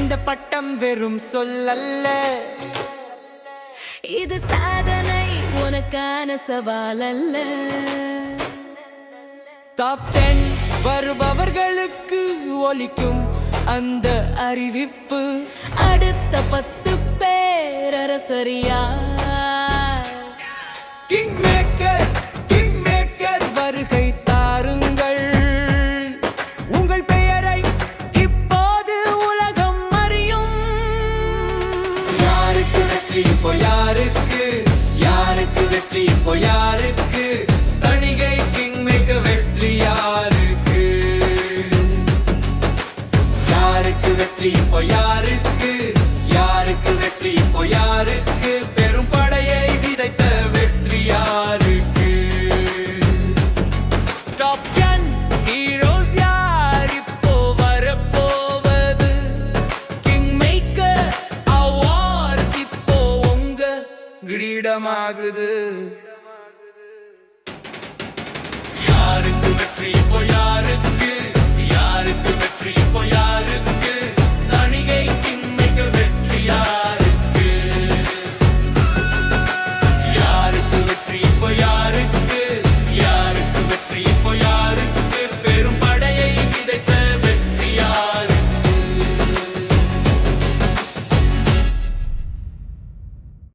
இந்த பட்டம் வெறும் சொல்லல்ல, இது சாதனை, உனக்கான சவால் அல்ல. டாப் 10 வருபவர்களுக்கு ஒலிக்கும் அந்த அறிவிப்பு. அடுத்த 10 பேரரசரியா கிங் மேக்கர் வருகை தாருங்கள். உங்கள் பெயரை இப்போது உலகம் அறியும். யாருக்கு வெற்றி இப்போ யாருக்கு, யாருக்கு வெற்றி இப்போ யாருக்கு, தணிகை கிங் மேக்கர் வெற்றி யாருக்கு, யாருக்கு வெற்றி இப்போ யாருக்கு, யாருக்கு வெற்றி இப்போ யாருக்கு, பெரும் படையை விதைத்த வெற்றி யாருக்கு. டாப் 10 ஹீரோஸ் யார் இப்போ வரப்போவது, கிங் மேக்கர் அவார்ட் இப்போ உங்க கிரீடமாகுது.